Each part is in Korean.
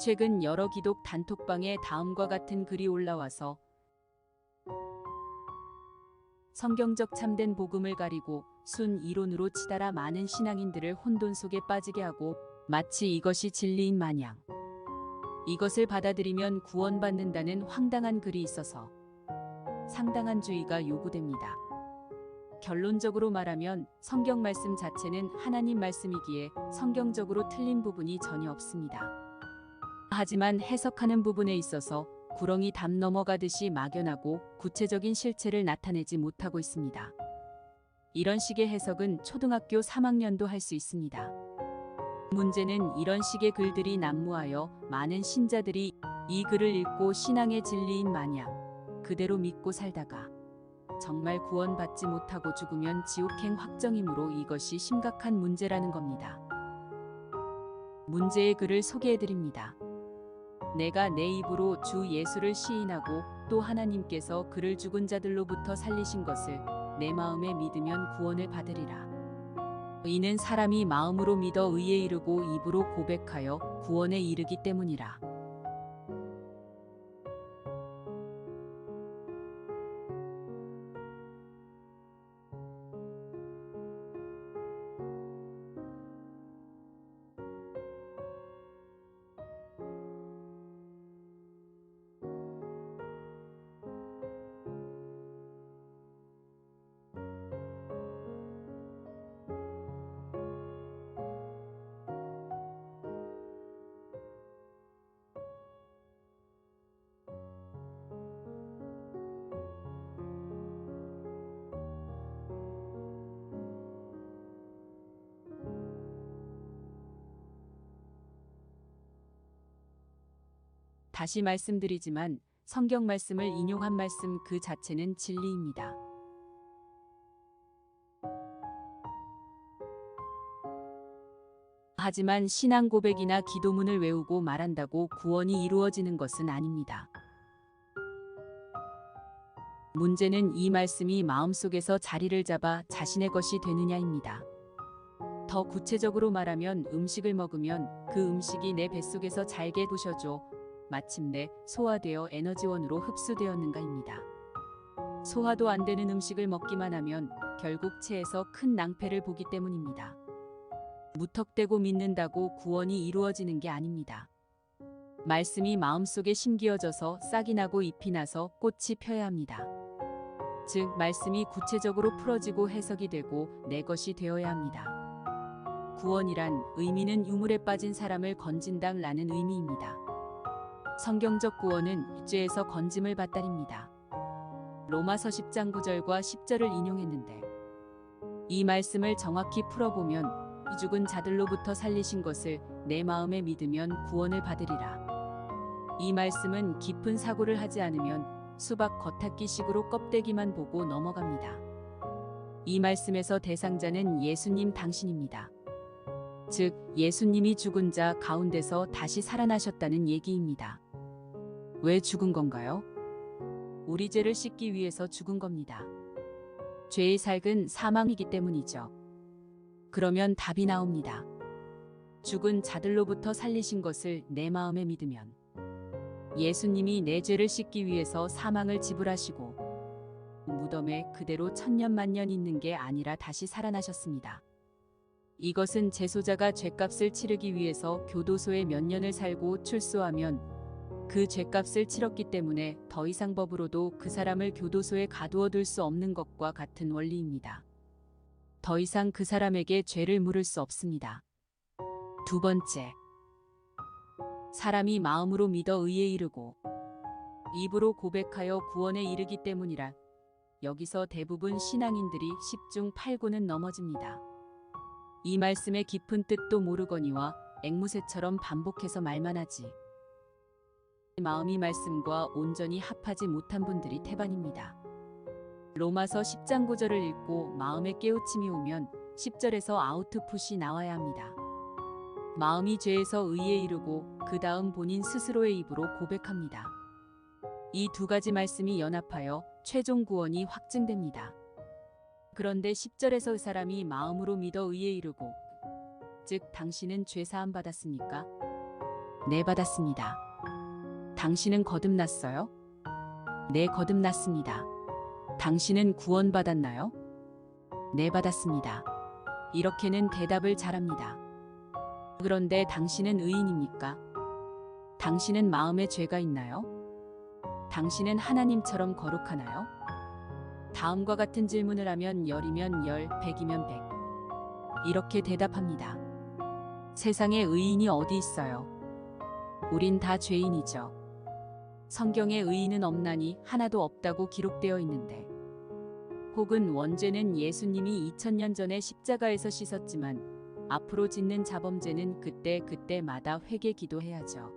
최근 여러 기독 단톡방에 다음과 같은 글이 올라와서 성경적 참된 복음을 가리고 순 이론으로 치달아 많은 신앙인들을 혼돈 속에 빠지게 하고 마치 이것이 진리인 마냥 이것을 받아들이면 구원받는다는 황당한 글이 있어서 상당한 주의가 요구됩니다. 결론적으로 말하면 성경 말씀 자체는 하나님 말씀이기에 성경적으로 틀린 부분이 전혀 없습니다. 하지만 해석하는 부분에 있어서 구렁이 담 넘어가듯이 막연하고 구체적인 실체를 나타내지 못하고 있습니다. 이런 식의 해석은 초등학교 3학년도 할 수 있습니다. 문제는 이런 식의 글들이 난무하여 많은 신자들이 이 글을 읽고 신앙의 진리인 마냥 그대로 믿고 살다가 정말 구원받지 못하고 죽으면 지옥행 확정이므로 이것이 심각한 문제라는 겁니다. 문제의 글을 소개해드립니다. 내가 내 입으로 주 예수를 시인하고 또 하나님께서 그를 죽은 자들로부터 살리신 것을 내 마음에 믿으면 구원을 받으리라. 이는 사람이 마음으로 믿어 의에 이르고 입으로 고백하여 구원에 이르기 때문이라. 다시 말씀드리지만 성경 말씀을 인용한 말씀 그 자체는 진리입니다. 하지만 신앙 고백이나 기도문을 외우고 말한다고 구원이 이루어지는 것은 아닙니다. 문제는 이 말씀이 마음속에서 자리를 잡아 자신의 것이 되느냐입니다. 더 구체적으로 말하면 음식을 먹으면 그 음식이 내 뱃속에서 잘게 부셔져 마침내 소화되어 에너지원으로 흡수되었는가입니다. 소화도 안 되는 음식을 먹기만 하면 결국 체에서 큰 낭패를 보기 때문입니다. 무턱대고 믿는다고 구원이 이루어지는 게 아닙니다. 말씀이 마음속에 심기어져서 싹이 나고 잎이 나서 꽃이 펴야 합니다. 즉 말씀이 구체적으로 풀어지고 해석이 되고 내 것이 되어야 합니다. 구원이란 의미는 유물에 빠진 사람을 건진다라는 의미입니다. 성경적 구원은 죄에서 건짐을 받다입니다. 로마서 10장 9절과 10절을 인용했는데 이 말씀을 정확히 풀어보면 이 죽은 자들로부터 살리신 것을 내 마음에 믿으면 구원을 받으리라. 이 말씀은 깊은 사고를 하지 않으면 수박 겉핥기식으로 껍데기만 보고 넘어갑니다. 이 말씀에서 대상자는 예수님 당신입니다. 즉 예수님이 죽은 자 가운데서 다시 살아나셨다는 얘기입니다. 왜 죽은 건가요? 우리 죄를 씻기 위해서 죽은 겁니다. 죄의 살근 사망이기 때문이죠. 그러면 답이 나옵니다. 죽은 자들로부터 살리신 것을 내 마음에 믿으면 예수님이 내 죄를 씻기 위해서 사망을 지불하시고 무덤에 그대로 천년만년 있는 게 아니라 다시 살아나셨습니다. 이것은 재소자가 죄값을 치르기 위해서 교도소에 몇 년을 살고 출소하면 그 죄값을 치렀기 때문에 더 이상 법으로도 그 사람을 교도소에 가두어둘 수 없는 것과 같은 원리입니다. 더 이상 그 사람에게 죄를 물을 수 없습니다. 두 번째, 사람이 마음으로 믿어 의에 이르고 입으로 고백하여 구원에 이르기 때문이라. 여기서 대부분 신앙인들이 10중 8구는 넘어집니다. 이 말씀의 깊은 뜻도 모르거니와 앵무새처럼 반복해서 말만 하지. 마음이 말씀과 온전히 합하지 못한 분들이 태반입니다. 로마서 10장 9절을 읽고 마음에 깨우침이 오면 10절에서 아우트풋이 나와야 합니다. 마음이 죄에서 의에 이르고 그 다음 본인 스스로의 입으로 고백합니다. 이 두 가지 말씀이 연합하여 최종 구원이 확증됩니다. 그런데 10절에서 그 사람이 마음으로 믿어 의에 이르고 즉 당신은 죄 사함 받았습니까? 네, 받았습니다. 당신은 거듭났어요? 네, 거듭났습니다. 당신은 구원받았나요? 네, 받았습니다. 이렇게는 대답을 잘합니다. 그런데 당신은 의인입니까? 당신은 마음에 죄가 있나요? 당신은 하나님처럼 거룩하나요? 다음과 같은 질문을 하면 10이면 10, 100이면 100. 이렇게 대답합니다. 세상에 의인이 어디 있어요? 우린 다 죄인이죠. 성경에 의인은 없나니 하나도 없다고 기록되어 있는데. 혹은 원죄는 예수님이 2000년 전에 십자가에서 씻었지만 앞으로 짓는 자범죄는 그때마다 회개 기도해야죠.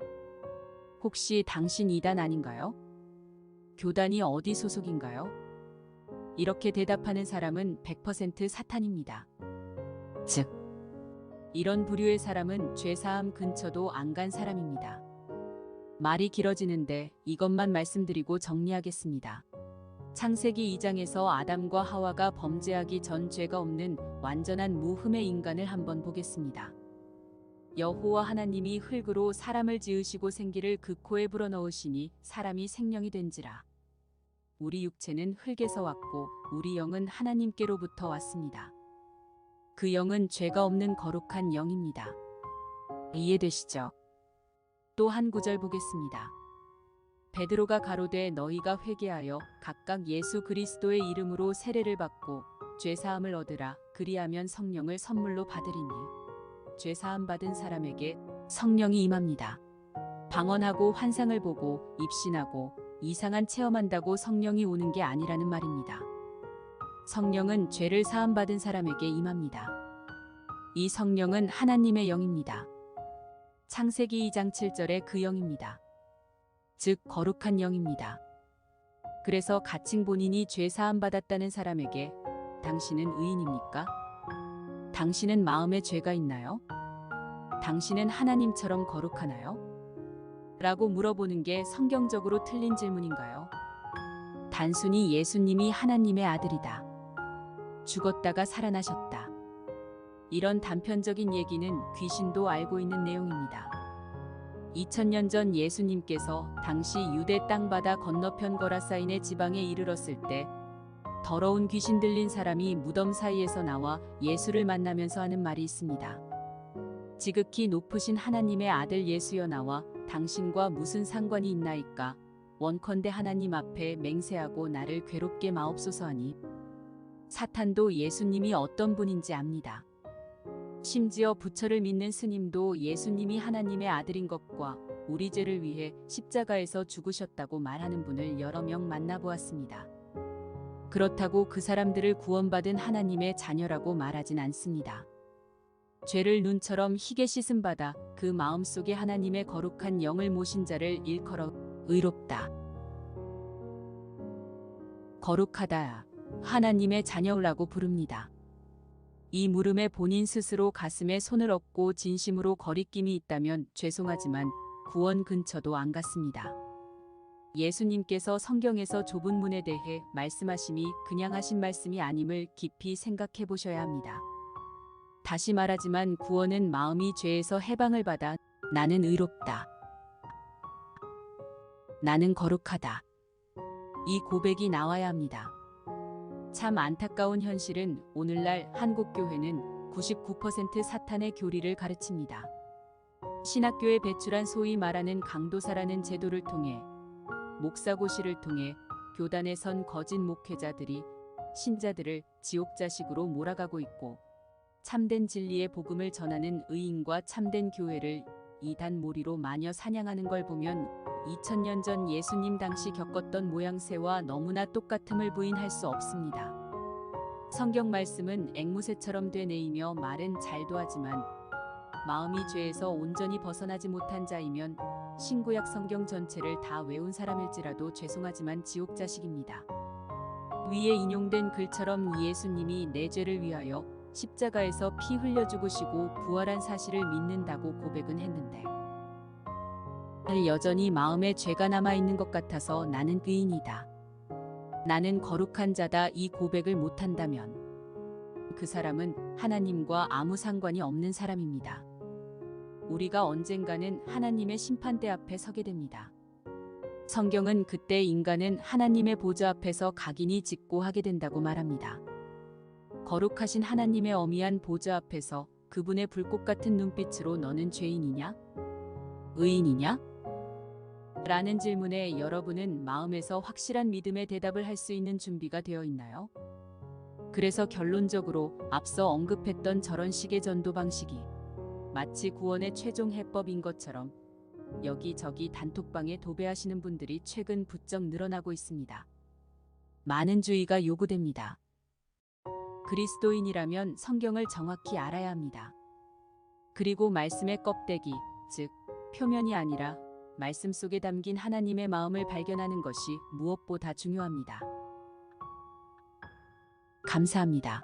혹시 당신 이단 아닌가요? 교단이 어디 소속인가요? 이렇게 대답하는 사람은 100% 사탄입니다. 즉, 이런 부류의 사람은 죄사함 근처도 안 간 사람입니다. 말이 길어지는데 이것만 말씀드리고 정리하겠습니다. 창세기 2장에서 아담과 하와가 범죄하기 전 죄가 없는 완전한 무흠의 인간을 한번 보겠습니다. 여호와 하나님이 흙으로 사람을 지으시고 생기를 그 코에 불어넣으시니 사람이 생명이 된지라. 우리 육체는 흙에서 왔고 우리 영은 하나님께로부터 왔습니다. 그 영은 죄가 없는 거룩한 영입니다. 이해되시죠? 또 한 구절 보겠습니다. 베드로가 가로되 너희가 회개하여 각각 예수 그리스도의 이름으로 세례를 받고 죄사함을 얻으라. 그리하면 성령을 선물로 받으리니. 죄사함 받은 사람에게 성령이 임합니다. 방언하고 환상을 보고 입신하고 이상한 체험한다고 성령이 오는 게 아니라는 말입니다. 성령은 죄를 사함 받은 사람에게 임합니다. 이 성령은 하나님의 영입니다. 창세기 2장 7절의 그 영입니다. 즉 거룩한 영입니다. 그래서 가칭 본인이 죄 사함 받았다는 사람에게 당신은 의인입니까? 당신은 마음에 죄가 있나요? 당신은 하나님처럼 거룩하나요? 라고 물어보는 게 성경적으로 틀린 질문인가요? 단순히 예수님이 하나님의 아들이다. 죽었다가 살아나셨다. 이런 단편적인 얘기는 귀신도 알고 있는 내용입니다. 2000년 전 예수님께서 당시 유대 땅바다 건너편 거라사인의 지방에 이르렀을 때 더러운 귀신 들린 사람이 무덤 사이에서 나와 예수를 만나면서 하는 말이 있습니다. 지극히 높으신 하나님의 아들 예수여 나와 당신과 무슨 상관이 있나이까? 원컨대 하나님 앞에 맹세하고 나를 괴롭게 마옵소서 하니. 사탄도 예수님이 어떤 분인지 압니다. 심지어 부처를 믿는 스님도 예수님이 하나님의 아들인 것과 우리 죄를 위해 십자가에서 죽으셨다고 말하는 분을 여러 명 만나보았습니다. 그렇다고 그 사람들을 구원받은 하나님의 자녀라고 말하진 않습니다. 죄를 눈처럼 희게 씻음 받아 그 마음속에 하나님의 거룩한 영을 모신 자를 일컬어 의롭다, 거룩하다, 하나님의 자녀라고 부릅니다. 이 물음에 본인 스스로 가슴에 손을 얹고 진심으로 거리낌이 있다면 죄송하지만 구원 근처도 안 갔습니다. 예수님께서 성경에서 좁은 문에 대해 말씀하심이 그냥 하신 말씀이 아님을 깊이 생각해 보셔야 합니다. 다시 말하지만 구원은 마음이 죄에서 해방을 받아 나는 의롭다, 나는 거룩하다, 이 고백이 나와야 합니다. 참 안타까운 현실은 오늘날 한국교회는 99% 사탄의 교리를 가르칩니다. 신학교에 배출한 소위 말하는 강도사라는 제도를 통해 목사고시를 통해 교단에 선 거짓 목회자들이 신자들을 지옥자식으로 몰아가고 있고 참된 진리의 복음을 전하는 의인과 참된 교회를 이단몰이로 마녀 사냥하는 걸 보면 2000년 전 예수님 당시 겪었던 모양새와 너무나 똑같음을 부인할 수 없습니다. 성경 말씀은 앵무새처럼 되뇌이며 말은 잘도 하지만 마음이 죄에서 온전히 벗어나지 못한 자이면 신구약 성경 전체를 다 외운 사람일지라도 죄송하지만 지옥자식입니다. 위에 인용된 글처럼 예수님이 내 죄를 위하여 십자가에서 피 흘려 죽으시고 부활한 사실을 믿는다고 고백은 했는데 여전히 마음에 죄가 남아있는 것 같아서 나는 의인이다, 나는 거룩한 자다 이 고백을 못한다면 그 사람은 하나님과 아무 상관이 없는 사람입니다. 우리가 언젠가는 하나님의 심판대 앞에 서게 됩니다. 성경은 그때 인간은 하나님의 보좌 앞에서 각인이 직고하게 된다고 말합니다. 거룩하신 하나님의 어미한 보좌 앞에서 그분의 불꽃 같은 눈빛으로 너는 죄인이냐? 의인이냐? 라는 질문에 여러분은 마음에서 확실한 믿음의 대답을 할 수 있는 준비가 되어 있나요? 그래서 결론적으로 앞서 언급했던 저런 식의 전도 방식이 마치 구원의 최종 해법인 것처럼 여기저기 단톡방에 도배하시는 분들이 최근 부쩍 늘어나고 있습니다. 많은 주의가 요구됩니다. 그리스도인이라면 성경을 정확히 알아야 합니다. 그리고 말씀의 껍데기, 즉 표면이 아니라 말씀 속에 담긴 하나님의 마음을 발견하는 것이 무엇보다 중요합니다. 감사합니다.